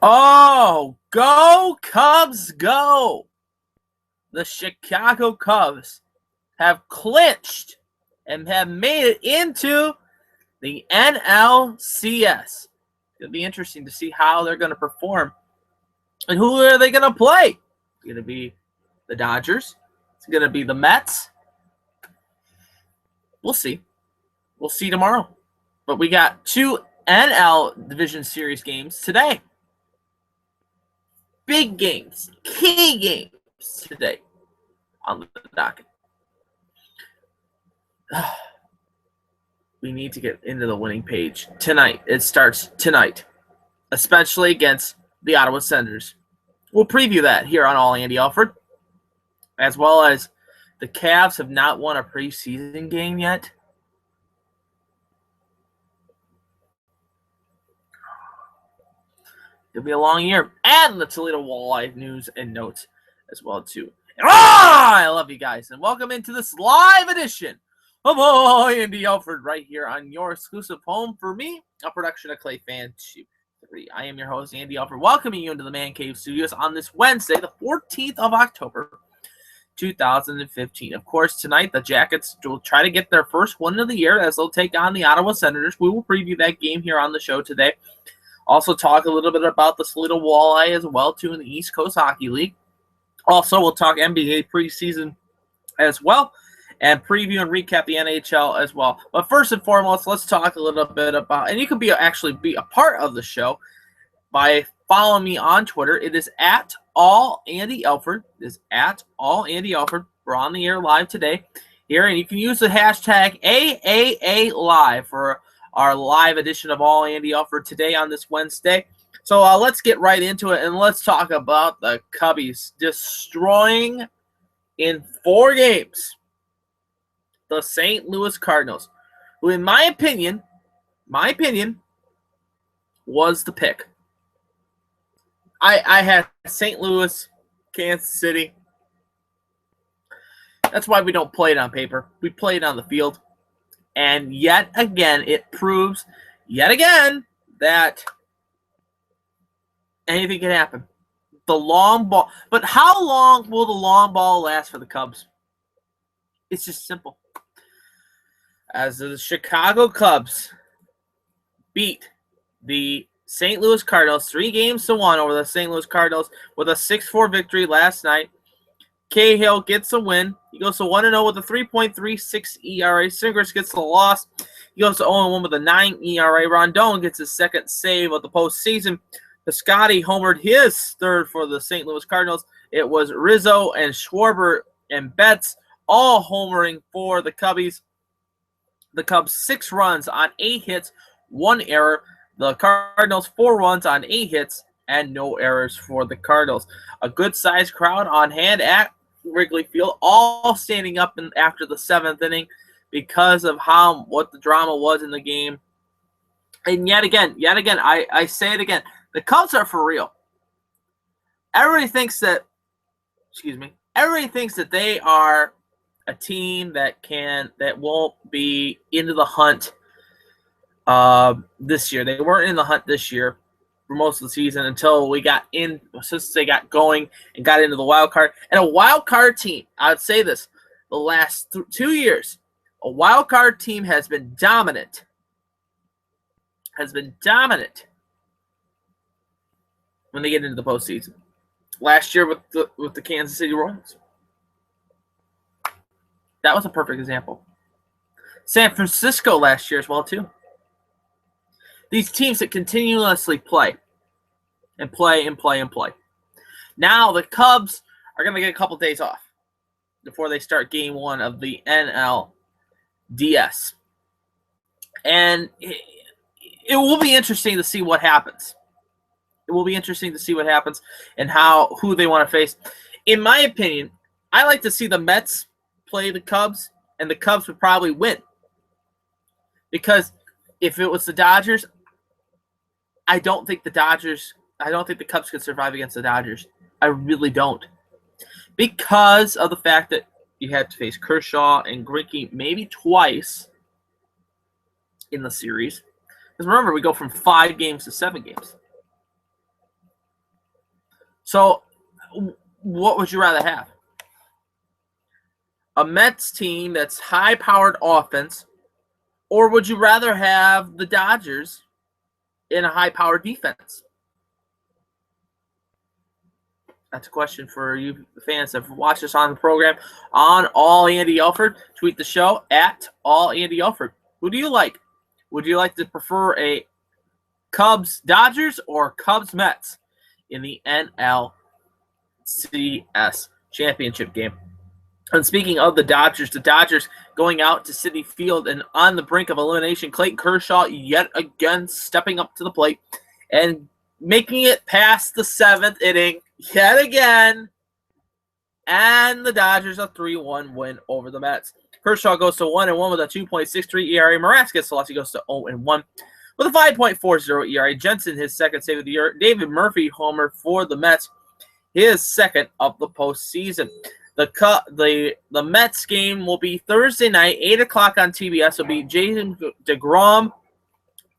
Oh, go Cubs, go! The Chicago Cubs have clinched and have made it into the NLCS. It'll be interesting to see how they're going to perform. And who are they going to play? It's going to be the Dodgers. It's going to be the Mets. We'll see. We'll see tomorrow. But we got 2 NL Division Series games today. Big games, key games today on the docket. We need to get into the winning page tonight. It starts tonight, especially against the Ottawa Senators. We'll preview that here on All Andy Alfred, as well as the Cavs have not won a preseason game yet. It'll be a long year. And the Toledo Walleye news and notes as well, too. I love you guys. And welcome into this live edition of All Andy Alfred right here on your exclusive home for me, a production of Clay Fan 23. I am your host, Andy Alfred, welcoming you into the Man Cave Studios on this Wednesday, the 14th of October, 2015. Of course, tonight the Jackets will try to get their first win of the year as they'll take on the Ottawa Senators. We will preview that game here on the show today. Also talk a little bit about the Toledo Walleye as well, too, in the East Coast Hockey League. Also, we'll talk NBA preseason as well and preview and recap the NHL as well. But first and foremost, let's talk a little bit about, and you can actually be a part of the show by following me on Twitter. It is at AllAndyAlfred. It is at AllAndyAlfred. We're on the air live today here, and you can use the hashtag AAALive for our live edition of All Andy Alfred today on this Wednesday. So let's get right into it, and let's talk about the Cubbies destroying in 4 games the St. Louis Cardinals, who in my opinion, was the pick. I had St. Louis, Kansas City. That's why we don't play it on paper. We play it on the field. And yet again, it proves that anything can happen. The long ball. But how long will the long ball last for the Cubs? It's just simple. As the Chicago Cubs beat the St. Louis Cardinals 3-1 over the St. Louis Cardinals with a 6-4 victory last night. Cahill gets a win. He goes to 1-0 with a 3.36 ERA. Singers gets the loss. He goes to 0-1 with a 9 ERA. Rondon gets his second save of the postseason. Piscotty homered his third for the St. Louis Cardinals. It was Rizzo and Schwarber and Betts all homering for the Cubbies. The Cubs 6 runs on 8 hits, 1 error. The Cardinals 4 runs on 8 hits and no errors for the Cardinals. A good-sized crowd on hand at Wrigley Field, all standing up after the 7th inning because of what the drama was in the game. And yet again, I say it again, the Cubs are for real. Everybody thinks that they are a team that won't be into the hunt this year. They weren't in the hunt this year for most of the season until since they got going and got into the wild card. And a wild card team, I would say this, the last 2 years, a wild card team has been dominant. When they get into the postseason. Last year with the Kansas City Royals. That was a perfect example. San Francisco last year as well, too. These teams that continuously play. Now the Cubs are going to get a couple days off before they start game 1 of the NLDS. And it will be interesting to see what happens. And who they want to face. In my opinion, I like to see the Mets play the Cubs, and the Cubs would probably win. Because if it was the Dodgers, I don't think the Cubs could survive against the Dodgers. I really don't. Because of the fact that you had to face Kershaw and Greinke maybe twice in the series. Because remember, we go from 5 games to 7 games. So, what would you rather have? A Mets team that's high-powered offense, or would you rather have the Dodgers in a high-powered defense? That's a question for you fans that have watched us on the program on All Andy Alfred. Tweet the show at All Andy Alfred. Who do you like? Would you like to prefer a Cubs-Dodgers or Cubs-Mets in the NLCS championship game? And speaking of the Dodgers going out to Citi Field and on the brink of elimination. Clayton Kershaw yet again stepping up to the plate and making it past the 7th inning yet again. And the Dodgers a 3-1 win over the Mets. Kershaw goes to 1-1 with a 2.63 ERA. Maraskis goes to 0-1 with a 5.40 ERA. Jensen, his second save of the year. David Murphy homer for the Mets, his second of the postseason. The Mets game will be Thursday night, 8 o'clock on TBS. It'll be Jason DeGrom,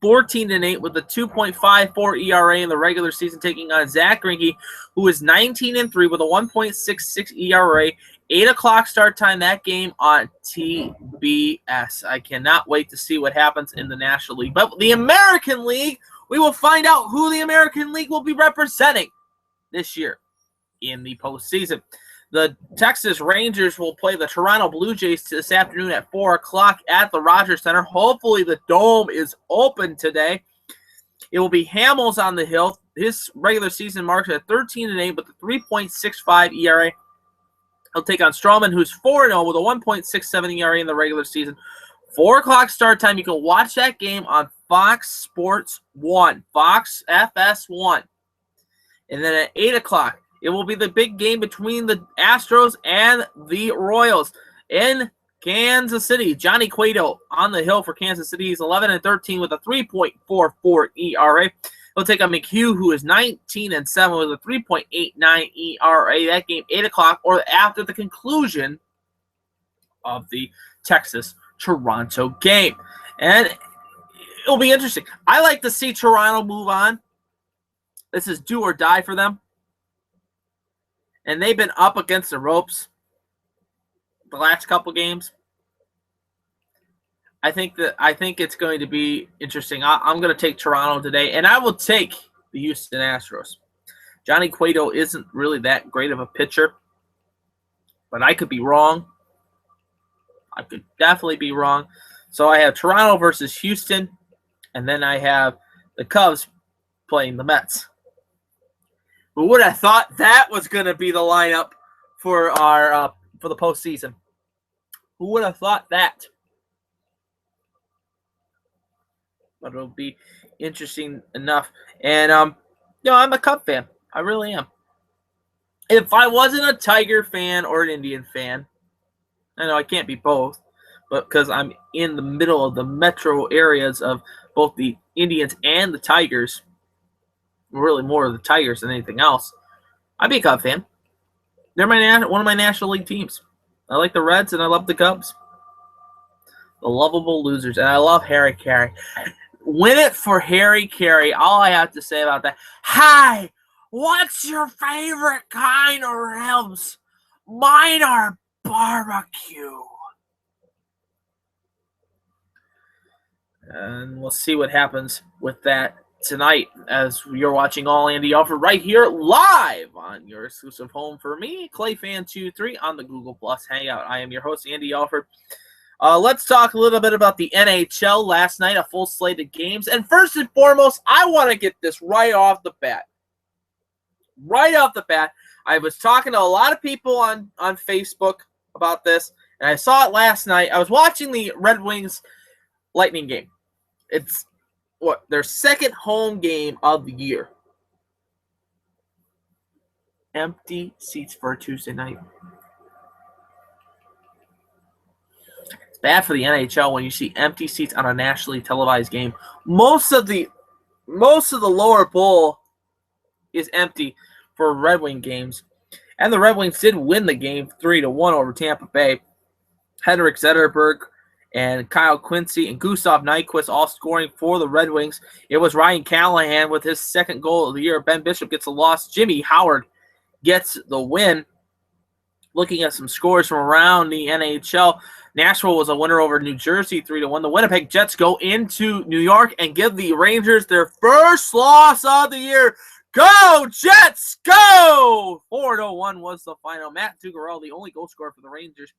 14-8 with a 2.54 ERA in the regular season, taking on Zach Greinke, who is 19-3 with a 1.66 ERA. 8 o'clock start time, that game on TBS. I cannot wait to see what happens in the National League. But the American League, we will find out who the American League will be representing this year in the postseason. The Texas Rangers will play the Toronto Blue Jays this afternoon at 4 o'clock at the Rogers Center. Hopefully the Dome is open today. It will be Hamels on the hill. His regular season marks at 13-8 with a 3.65 ERA. He'll take on Stroman, who's 4-0 with a 1.67 ERA in the regular season. 4 o'clock start time. You can watch that game on Fox Sports 1, Fox FS1. And then at 8 o'clock, it will be the big game between the Astros and the Royals in Kansas City. Johnny Cueto on the hill for Kansas City. He's 11-13 with a 3.44 ERA. He'll take on McHugh, who is 19-7 with a 3.89 ERA. That game, 8 o'clock, or after the conclusion of the Texas-Toronto game. And it'll be interesting. I like to see Toronto move on. This is do or die for them. And they've been up against the ropes the last couple games. I think it's going to be interesting. I'm going to take Toronto today, and I will take the Houston Astros. Johnny Cueto isn't really that great of a pitcher, but I could be wrong. I could definitely be wrong. So I have Toronto versus Houston, and then I have the Cubs playing the Mets. Who would have thought that was going to be the lineup for our for the postseason? Who would have thought that? But it'll be interesting enough. And I'm a Cub fan. I really am. If I wasn't a Tiger fan or an Indian fan, I know I can't be both, but because I'm in the middle of the metro areas of both the Indians and the Tigers. Really more of the Tigers than anything else. I'd be a Cub fan. They're one of my National League teams. I like the Reds and I love the Cubs. The lovable losers. And I love Harry Carey. Win it for Harry Carey. All I have to say about that. Hi, what's your favorite kind of ribs? Mine are barbecue. And we'll see what happens with that tonight as you're watching All Andy Alfred right here live on your exclusive home for me, ClayFan23 on the Google Plus Hangout. I am your host, Andy Alfred. Let's talk a little bit about the NHL last night, a full slate of games. And first and foremost, I want to get this right off the bat. Right off the bat, I was talking to a lot of people on Facebook about this, and I saw it last night. I was watching the Red Wings Lightning game. It's their second home game of the year. Empty seats for a Tuesday night. It's bad for the NHL when you see empty seats on a nationally televised game. Most of the lower bowl is empty for Red Wing games. And the Red Wings did win the game 3-1 over Tampa Bay. Henrik Zetterberg and Kyle Quincy and Gustav Nyquist all scoring for the Red Wings. It was Ryan Callahan with his second goal of the year. Ben Bishop gets a loss. Jimmy Howard gets the win. Looking at some scores from around the NHL, Nashville was a winner over New Jersey 3-1. The Winnipeg Jets go into New York and give the Rangers their first loss of the year. Go Jets, go! 4-1 was the final. Matt Zuccarello, the only goal scorer for the Rangers.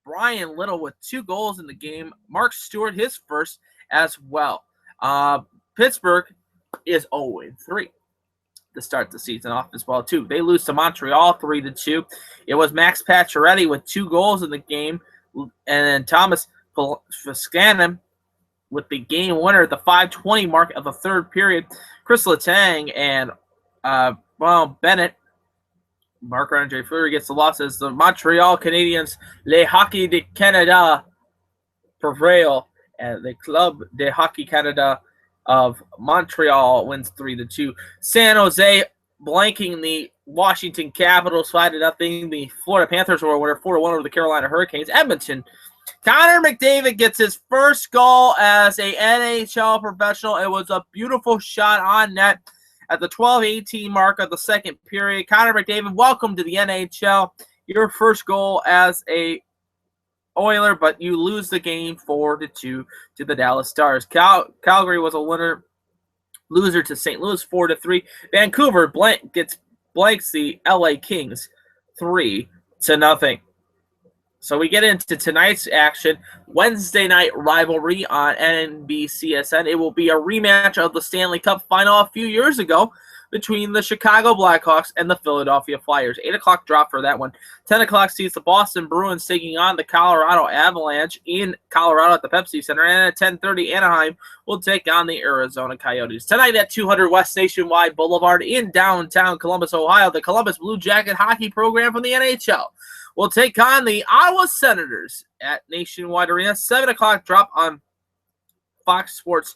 Brian Little with 2 goals in the game. Mark Stewart, his first as well. Pittsburgh is 0-3 to start the season off as well, too. They lose to Montreal 3-2. It was Max Pacioretty with 2 goals in the game, and then Thomas Vaskanen with the game winner at the 5:20 mark of the third period. Chris Letang and Bennett. Marc-Andre Fleury gets the loss as the Montreal Canadiens, Le Hockey de Canada, prevail, and the Club de Hockey Canada of Montreal wins 3-2. San Jose blanking the Washington Capitals 5-0. The Florida Panthers were a winner 4-1 over the Carolina Hurricanes. Edmonton, Connor McDavid gets his first goal as a NHL professional. It was a beautiful shot on net at the 12:18 mark of the second period. Connor McDavid, welcome to the NHL. Your first goal as a Oiler, but you lose the game 4-2 to the Dallas Stars. Calgary was a winner, loser to St. Louis 4-3. Vancouver blanks the LA Kings 3-0. So we get into tonight's action. Wednesday night rivalry on NBCSN. It will be a rematch of the Stanley Cup final a few years ago between the Chicago Blackhawks and the Philadelphia Flyers. 8 o'clock drop for that one. 10 o'clock sees the Boston Bruins taking on the Colorado Avalanche in Colorado at the Pepsi Center. And at 10:30, Anaheim will take on the Arizona Coyotes. Tonight at 200 West Nationwide Boulevard in downtown Columbus, Ohio, the Columbus Blue Jacket hockey program from the NHL will take on the Ottawa Senators at Nationwide Arena. 7 o'clock drop on Fox Sports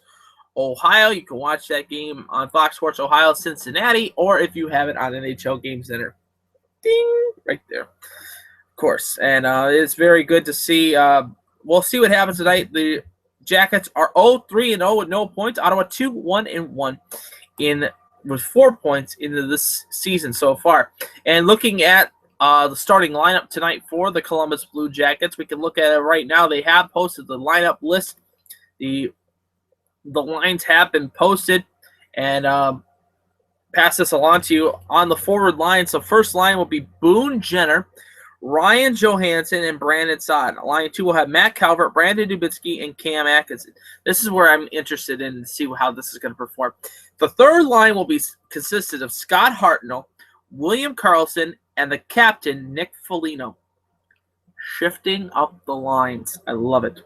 Ohio. You can watch that game on Fox Sports Ohio, Cincinnati, or if you have it on NHL Game Center. Ding! Right there. Of course. And it's very good to see. We'll see what happens tonight. The Jackets are 0-3-0 with no points. Ottawa 2-1-1 with 4 points into this season so far. And looking at the starting lineup tonight for the Columbus Blue Jackets, we can look at it right now. They have posted the lineup list. The lines have been posted, and pass this along to you on the forward line. So first line will be Boone Jenner, Ryan Johansson, and Brandon Saad. Line 2 will have Matt Calvert, Brandon Dubinsky, and Cam Atkinson. This is where I'm interested in to see how this is going to perform. The third line will be consisted of Scott Hartnell, William Karlsson, and the captain, Nick Foligno. Shifting up the lines. I love it.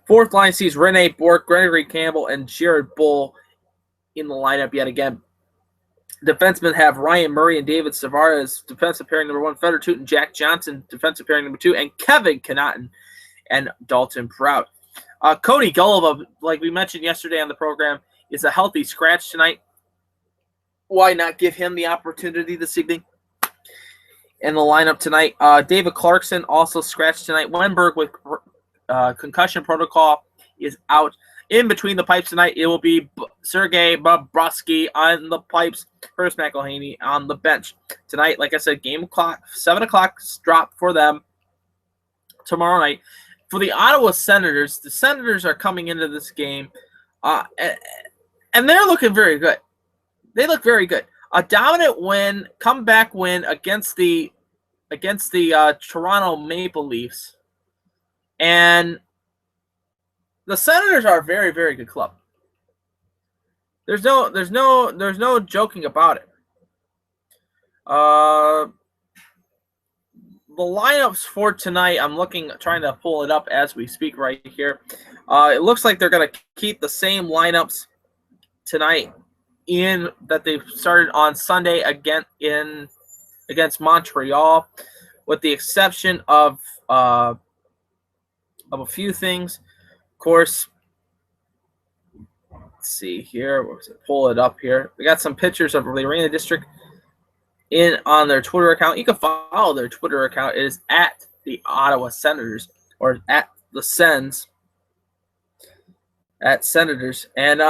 Fourth line sees Rene Bourque, Gregory Campbell, and Jared Bull in the lineup yet again. Defensemen have Ryan Murray and David Savard as defensive pairing number 1, Feder Toot and Jack Johnson, defensive pairing number 2, and Kevin Connaughton and Dalton Prout. Cody Gulliver, like we mentioned yesterday on the program, is a healthy scratch tonight. Why not give him the opportunity this evening? In the lineup tonight, David Clarkson also scratched tonight. Wenberg with concussion protocol is out. In between the pipes tonight, it will be Sergei Bobrovsky on the pipes, Hurst McElhaney on the bench. Tonight, like I said, game clock, 7 o'clock drop for them tomorrow night. For the Ottawa Senators, the Senators are coming into this game, and they're looking very good. They look very good. A dominant win, comeback win against the Toronto Maple Leafs. And the Senators are a very, very good club. There's no joking about it. The lineups for tonight, I'm trying to pull it up as we speak right here. It looks like they're going to keep the same lineups tonight that they started on Sunday against Montreal, with the exception of a few things. Of course, let's see here. Pull it up here. We got some pictures of the Arena District on their Twitter account. You can follow their Twitter account. It is at the Ottawa Senators, or at the Sens, at Senators. And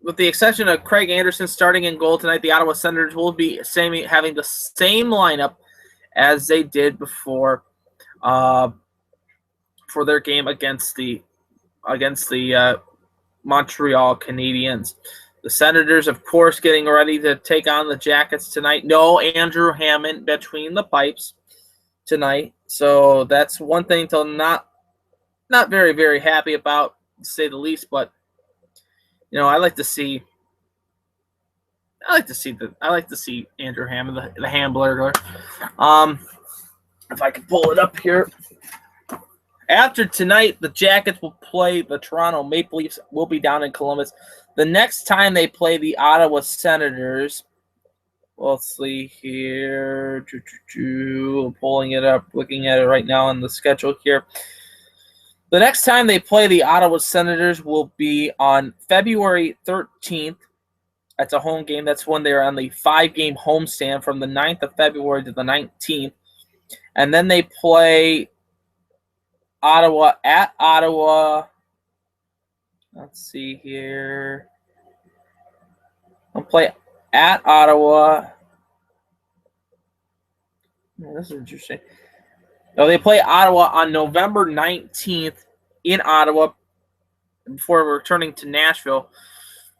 with the exception of Craig Anderson starting in goal tonight, the Ottawa Senators will be having the same lineup as they did before for their game against the Montreal Canadiens. The Senators, of course, getting ready to take on the Jackets tonight. No Andrew Hammond between the pipes tonight, so that's one thing to not very, very happy about, to say the least. But I like to see Andrew Hammond, the Hamburglar. If I can pull it up here. After tonight, the Jackets will play the Toronto Maple Leafs. Will be down in Columbus. The next time they play the Ottawa Senators, let's see here. Pulling it up, looking at it right now on the schedule here. The next time they play the Ottawa Senators will be on February 13th. That's a home game. That's when they're on the 5-game homestand from the 9th of February to the 19th. And then they play Ottawa at Ottawa. Let's see here. They'll play at Ottawa. Oh, this is interesting. No, they play Ottawa on November 19th in Ottawa before returning to Nashville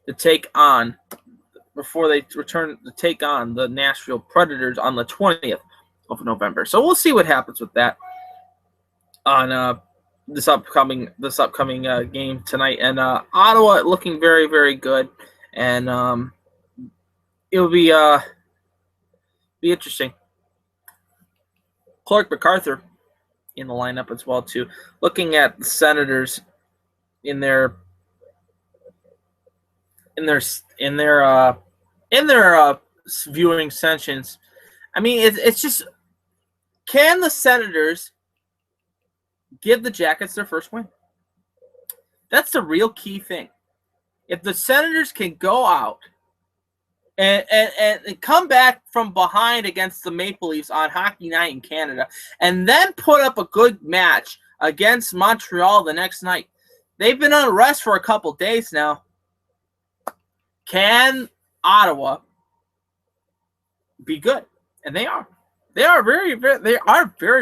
to take on the Nashville Predators on the 20th of November. So we'll see what happens with that on this upcoming game tonight. And Ottawa looking very, very good, and it'll be interesting. Clark MacArthur in the lineup as well too. Looking at the Senators in their viewing sessions. I mean, it's just, can the Senators give the Jackets their first win? That's the real key thing. If the Senators can go out and come back from behind against the Maple Leafs on Hockey Night in Canada, and then put up a good match against Montreal the next night. They've been on rest for a couple days now. Can Ottawa be good? And they are. They are very,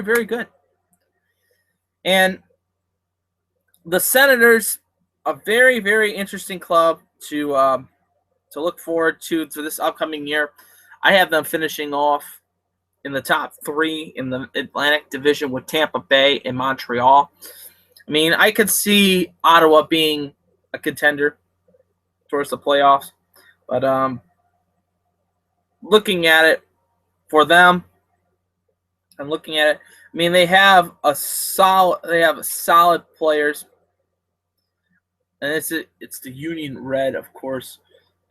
very good. And the Senators, a very, very interesting club to look forward to this upcoming year. I have them finishing off in the top 3 in the Atlantic Division with Tampa Bay and Montreal. I mean, I could see Ottawa being a contender towards the playoffs, but looking at it for them, and looking at it, I mean, they have solid players, and it's the Union Red, of course.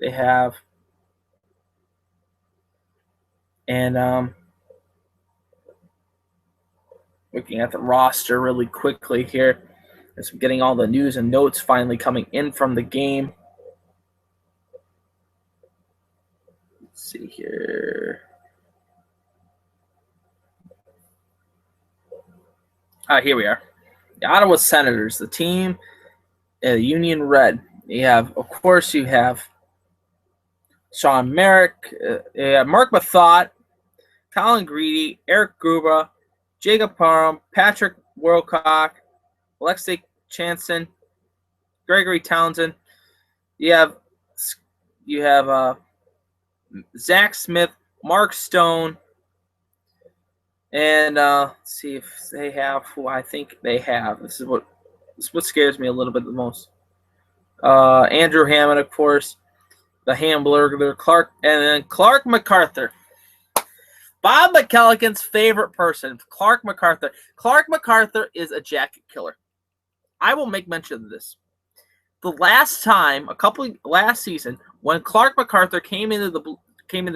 They have, and looking at the roster really quickly here, as I'm getting all the news and notes finally coming in from the game. Let's see here. Here we are. The Ottawa Senators, the team, Union Red. You have Sean Merrick, Mark Mathot, Colin Greedy, Eric Gruba, Jacob Parham, Patrick Wilcock, Alexei Chanson, Gregory Townsend. You have Zach Smith, Mark Stone, and let's see if they have who I think they have. This is what scares me a little bit the most. Andrew Hammond, of course, the Hamburglar, Clark MacArthur. Bob McKelligan's favorite person, Clark MacArthur. Clark MacArthur is a jacket killer. I will make mention of this. The last season, when Clark MacArthur came into the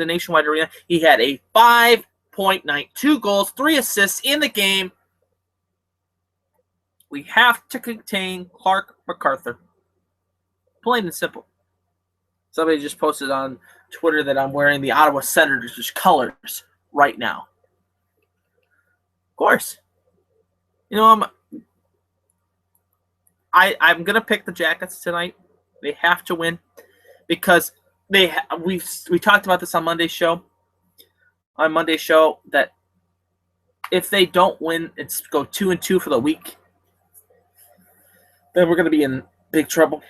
Nationwide Arena, he had a 5.9, 2 goals, 3 assists in the game. We have to contain Clark MacArthur. Plain and simple. Somebody just posted on Twitter that I'm wearing the Ottawa Senators' colors right now. Of course. I'm going to pick the Jackets tonight. They have to win. because we talked about this on Monday's show. On Monday's show, that if they don't win, it's go 2-2 for the week, then we're going to be in big trouble.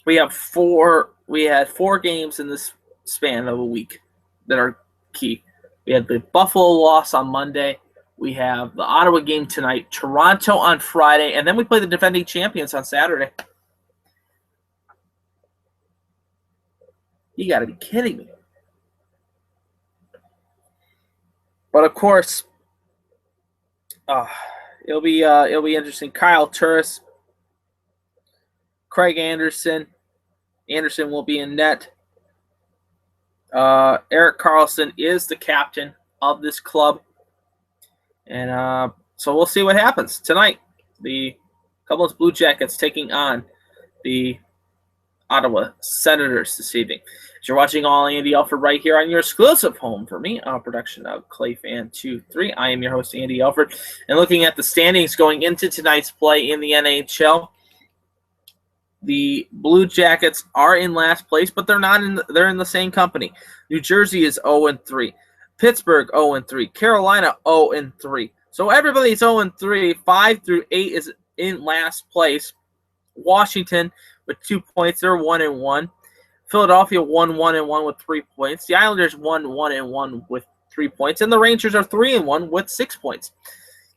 We had 4 games in this span of a week that are key. We had the Buffalo loss on Monday. We have the Ottawa game tonight, Toronto on Friday, and then we play the defending champions on Saturday. You got to be kidding me. But of course, it'll be interesting. Kyle Turris, Craig Anderson. Anderson will be in net. Erik Karlsson is the captain of this club. And so we'll see what happens tonight. The Columbus Blue Jackets taking on the Ottawa Senators this evening. As you're watching All Andy Alfred right here on your exclusive home for me, a production of ClayFan23. I am your host, Andy Alfred. And looking at the standings going into tonight's play in the NHL, the Blue Jackets are in last place, but they're not in. They're in the same company. New Jersey is 0-3. Pittsburgh 0-3. Carolina 0-3. So everybody's 0-3. 5 through 8 is in last place. Washington with 2 points. They're 1-1. Philadelphia 1-1 with 3 points. The Islanders 1-1 with 3 points. And the Rangers are 3-1 with 6 points.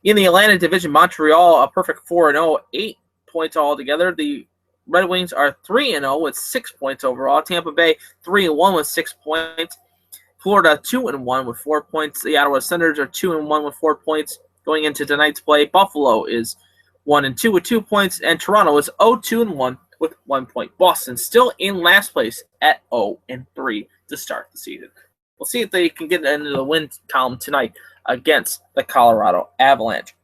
In the Atlantic Division, Montreal a perfect 4-0, 8 points altogether. The Red Wings are 3-0 with 6 points overall. Tampa Bay 3-1 with 6 points. Florida 2-1 with 4 points. The Ottawa Senators are 2-1 with 4 points going into tonight's play. Buffalo is 1-2 with 2 points, and Toronto is 0-2-1 with 1 point. Boston still in last place at 0-3 to start the season. We'll see if they can get into the win column tonight against the Colorado Avalanche.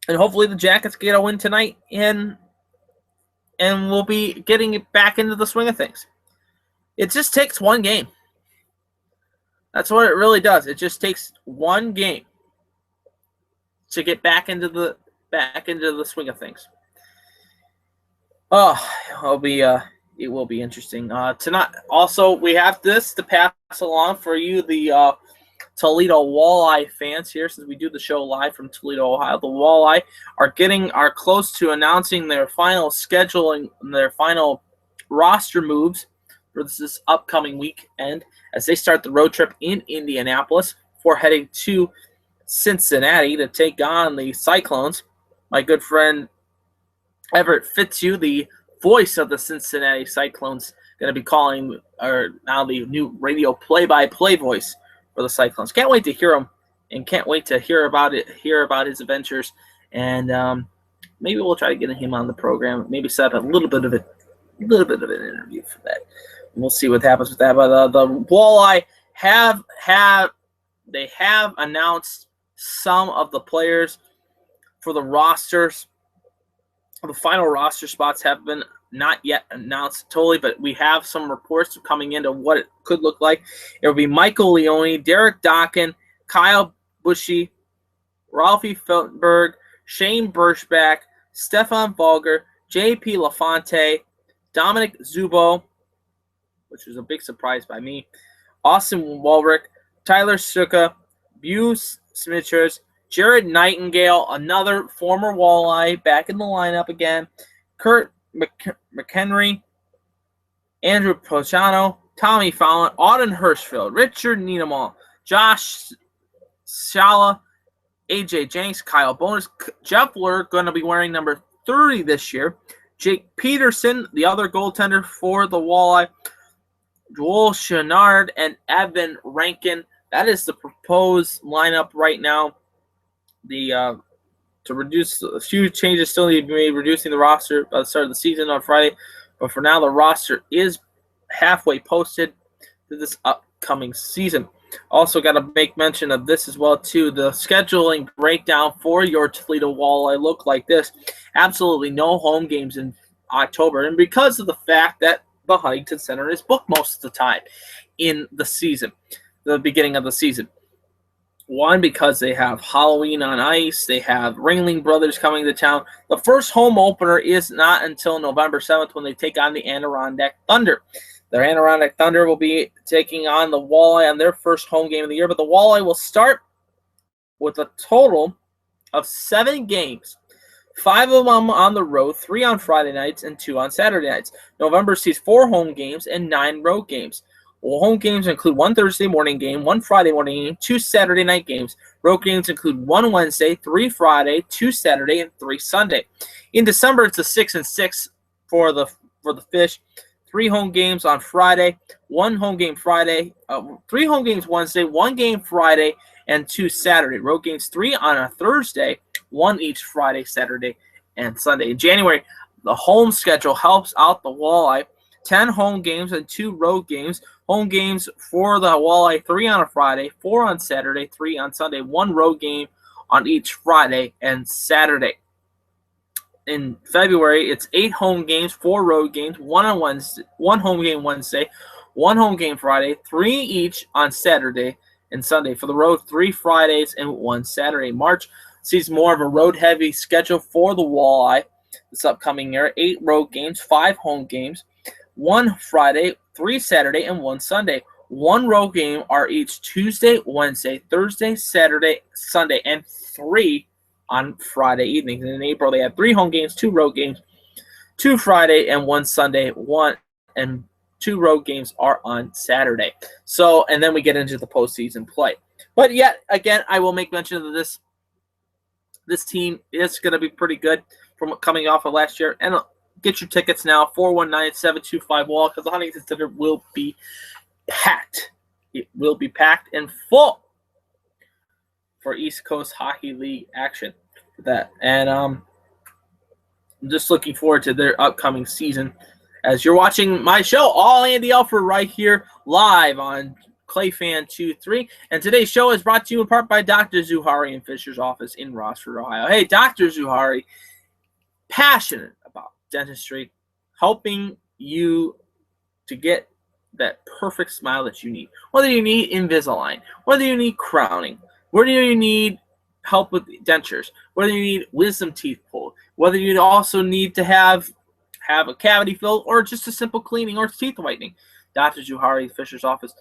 And hopefully the Jackets get a win tonight, and we'll be getting it back into the swing of things. It just takes one game. That's what it really does. It just takes one game to get back into the swing of things. Oh, it will be interesting. Tonight, also, we have this to pass along for you, the Toledo Walleye fans here, since we do the show live from Toledo, Ohio. The Walleye are close to announcing their final scheduling, their final roster moves for this upcoming weekend as they start the road trip in Indianapolis before heading to Cincinnati to take on the Cyclones. My good friend Everett Fitzhugh, the voice of the Cincinnati Cyclones, going to be calling, or now the new radio play-by-play voice for the Cyclones. Can't wait to hear him, and can't wait to hear about his adventures. And maybe we'll try to get him on the program. Maybe set up a little bit of an interview for that. And we'll see what happens with that. But the Walleye have announced some of the players for the rosters. The final roster spots have been not yet announced totally, but we have some reports coming into what it could look like. It will be Michael Leone, Derek Dockin, Kyle Bushy, Ralphie Feltenberg, Shane Birchback, Stefan Volger, J.P. LaFonte, Dominic Zubo, which was a big surprise by me, Austin Walrick, Tyler Suka, Buse Smithers, Jared Nightingale, another former Walleye, back in the lineup again, Kurt McHenry, Andrew Pochano, Tommy Fallon, Auden Hirschfeld, Richard Niedermal, Josh Shala, AJ Jenks, Kyle Bonus, Jeff Lurk, going to be wearing number 30 this year, Jake Peterson, the other goaltender for the Walleye, Joel Chenard, and Evan Rankin. That is the proposed lineup right now. To reduce a few changes still need to be made, reducing the roster by the start of the season on Friday. But for now, the roster is halfway posted to this upcoming season. Also got to make mention of this as well, too. The scheduling breakdown for your Toledo Walleye look like this. Absolutely no home games in October. And because of the fact that the Huntington Center is booked most of the time in the season, the beginning of the season. One, because they have Halloween on Ice. They have Ringling Brothers coming to town. The first home opener is not until November 7th when they take on the Adirondack Thunder. The Adirondack Thunder will be taking on the Walleye on their first home game of the year, but the Walleye will start with a total of 7 games. 5 of them on the road, 3 on Friday nights, and 2 on Saturday nights. November sees 4 home games and 9 road games. Well, home games include 1 Thursday morning game, 1 Friday morning game, 2 Saturday night games. Road games include 1 Wednesday, 3 Friday, 2 Saturday, and 3 Sunday. In December, it's a 6-6 for the Fish. 3 home games on Friday, 1 home game Friday, 3 home games Wednesday, 1 game Friday, and 2 Saturday. Road games 3 on a Thursday, 1 each Friday, Saturday, and Sunday. In January, the home schedule helps out the Walleye. 10 home games and 2 road games. Home games for the Walleye, 3 on a Friday, 4 on Saturday, 3 on Sunday, 1 road game on each Friday and Saturday. In February, it's 8 home games, 4 road games, 1 on Wednesday, 1 home game Wednesday, 1 home game Friday, 3 each on Saturday and Sunday. For the road, 3 Fridays and 1 Saturday. March sees more of a road-heavy schedule for the Walleye this upcoming year. 8 road games, 5 home games, 1 Friday, 3 Saturday, and 1 Sunday. 1 road game are each Tuesday, Wednesday, Thursday, Saturday, Sunday, and 3 on Friday evenings. And in April, they have 3 home games, 2 road games, 2 Friday, and 1 Sunday. 1 and 2 road games are on Saturday. So, and then we get into the postseason play. But yet again, I will make mention of this. This team is going to be pretty good from coming off of last year. And get your tickets now, 419-725-WALL, because the Huntington Center will be packed. It will be packed and full for East Coast Hockey League action. And I'm just looking forward to their upcoming season. As you're watching my show, All Andy Alfred, right here live on ClayFan23. And today's show is brought to you in part by Dr. Zuhari in Fisher's office in Rossford, Ohio. Hey, Dr. Zuhari, passionate about dentistry, helping you to get that perfect smile that you need. Whether you need Invisalign, whether you need crowning, whether you need help with dentures, whether you need wisdom teeth pulled, whether you also need to have a cavity filled or just a simple cleaning or teeth whitening, Dr. Zuhari Fisher's office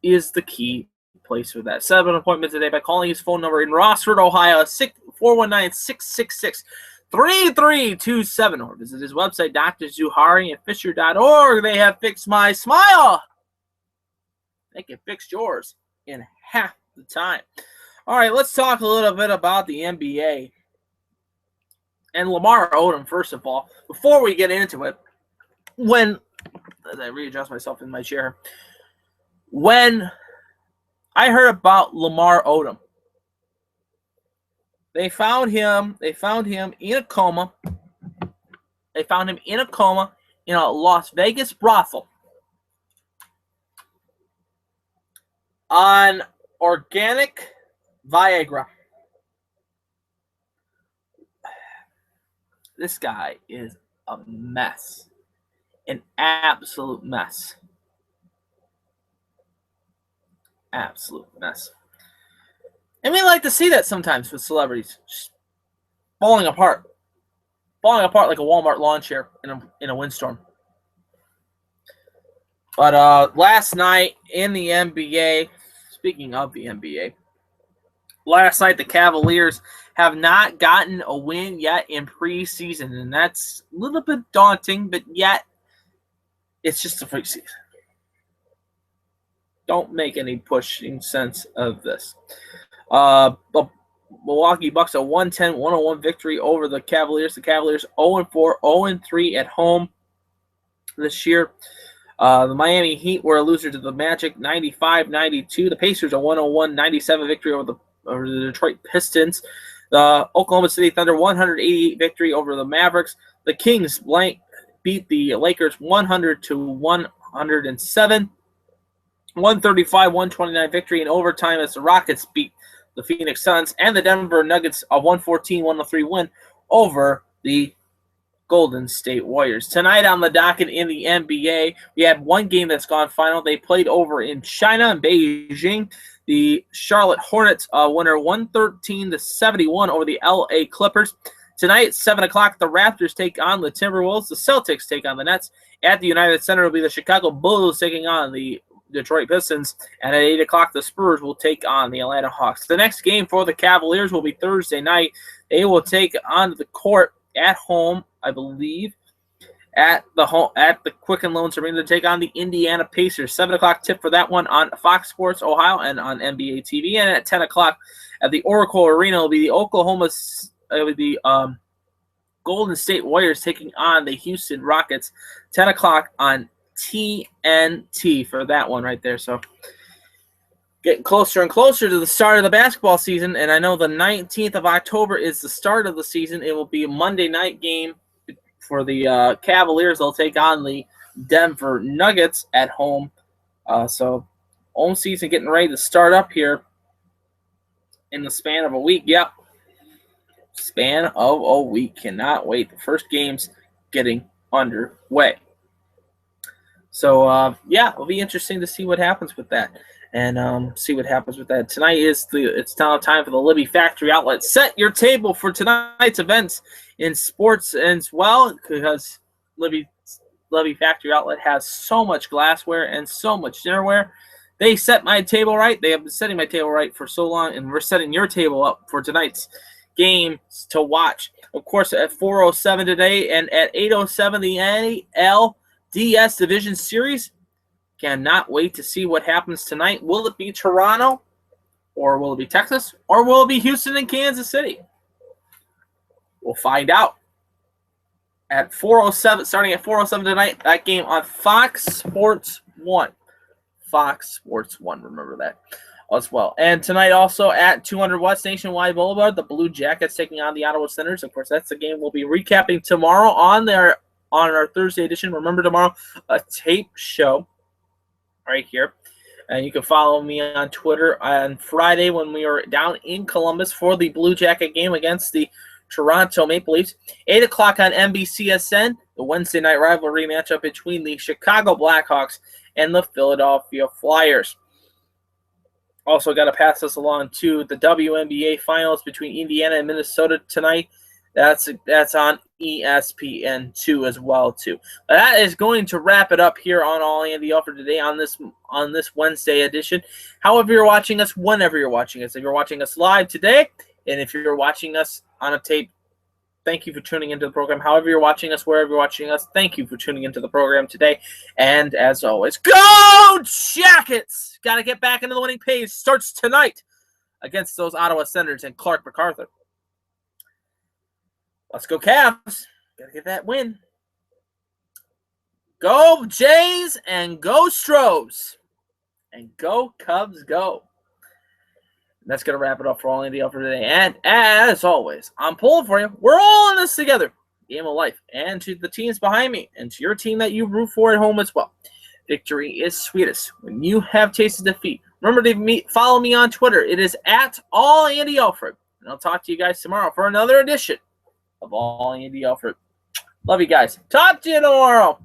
is the key place for that. Set up an appointment today by calling his phone number in Rossford, Ohio, 419-666 3327, or visit his website, drzuhariandfisher.org. They have fixed my smile. They can fix yours in half the time. All right, let's talk a little bit about the NBA and Lamar Odom, first of all. Before we get into it, as I readjust myself in my chair, when I heard about Lamar Odom, They found him in a coma. They found him in a coma in a Las Vegas brothel on organic Viagra. This guy is a mess. An absolute mess. Absolute mess. And we like to see that sometimes with celebrities. Just falling apart. Falling apart like a Walmart lawn chair in a windstorm. But last night in the NBA, speaking of the NBA, last night the Cavaliers have not gotten a win yet in preseason. And that's a little bit daunting, but yet it's just a preseason. Don't make any pushing sense of this. The Milwaukee Bucks a 110-101 victory over the Cavaliers. The Cavaliers 0-4, 0-3 at home this year. The Miami Heat were a loser to the Magic, 95-92. The Pacers a 101-97 victory over the Detroit Pistons. The Oklahoma City Thunder 188 victory over the Mavericks. The Kings beat the Lakers 100-107. 135-129 victory in overtime as the Rockets beat the Phoenix Suns, and the Denver Nuggets a 114-103 win over the Golden State Warriors. Tonight on the docket in the NBA, we had one game that's gone final. They played over in China and Beijing. The Charlotte Hornets winner 113-71 over the LA Clippers. Tonight at 7 o'clock, the Raptors take on the Timberwolves. The Celtics take on the Nets. At the United Center will be the Chicago Bulls taking on the Detroit Pistons. And at 8 o'clock, the Spurs will take on the Atlanta Hawks. The next game for the Cavaliers will be Thursday night. They will take on the court at home, I believe, at the Quicken Loans Arena to take on the Indiana Pacers. 7 o'clock tip for that one on Fox Sports Ohio and on NBA TV. And at 10 o'clock at the Oracle Arena will be the Golden State Warriors taking on the Houston Rockets. 10 o'clock on TNT for that one right there. So getting closer and closer to the start of the basketball season, and I know the 19th of October is the start of the season. It will be a Monday night game for the Cavaliers. They'll take on the Denver Nuggets at home. So home season getting ready to start up here in the span of a week. Yep. Span of a week. Cannot wait. The first game's getting underway. So, yeah, it'll be interesting to see what happens with that. And see what happens with that. Tonight it's now time for the Libby Factory Outlet. Set your table for tonight's events in sports as well, because Libby Factory Outlet has so much glassware and so much dinnerware. They set my table right. They have been setting my table right for so long, and we're setting your table up for tonight's games to watch. Of course, at 4:07 today and at 8:07 the NLDS Division Series. Cannot wait to see what happens tonight. Will it be Toronto, or will it be Texas, or will it be Houston and Kansas City? We'll find out at 4:07, starting at 4:07 tonight. That game on Fox Sports 1. Fox Sports 1, remember that as well. And tonight also at 200 West Nationwide Boulevard, the Blue Jackets taking on the Ottawa Senators. Of course, that's the game we'll be recapping tomorrow on our Thursday edition. Remember, tomorrow, a tape show right here. And you can follow me on Twitter on Friday when we are down in Columbus for the Blue Jacket game against the Toronto Maple Leafs. 8 o'clock on NBCSN, the Wednesday night rivalry matchup between the Chicago Blackhawks and the Philadelphia Flyers. Also got to pass this along to the WNBA finals between Indiana and Minnesota tonight. That's on ESPN2 as well too. That is going to wrap it up here on All Andy Alfred today on this Wednesday edition. However you're watching us, whenever you're watching us, if you're watching us live today, and if you're watching us on a tape, thank you for tuning into the program. However you're watching us, wherever you're watching us, thank you for tuning into the program today. And as always, go Jackets! Got to get back into the winning page. Starts tonight against those Ottawa Senators and Clark MacArthur. Let's go Cavs. Got to get that win. Go Jays and go Stros. And go Cubs, go. And that's going to wrap it up for All Andy Alfred today. And as always, I'm pulling for you. We're all in this together. Game of life. And to the teams behind me. And to your team that you root for at home as well. Victory is sweetest when you have tasted defeat. Remember to follow me on Twitter. It is at All Andy Alfred. And I'll talk to you guys tomorrow for another edition of All Andy Alfred. Love you guys. Talk to you tomorrow.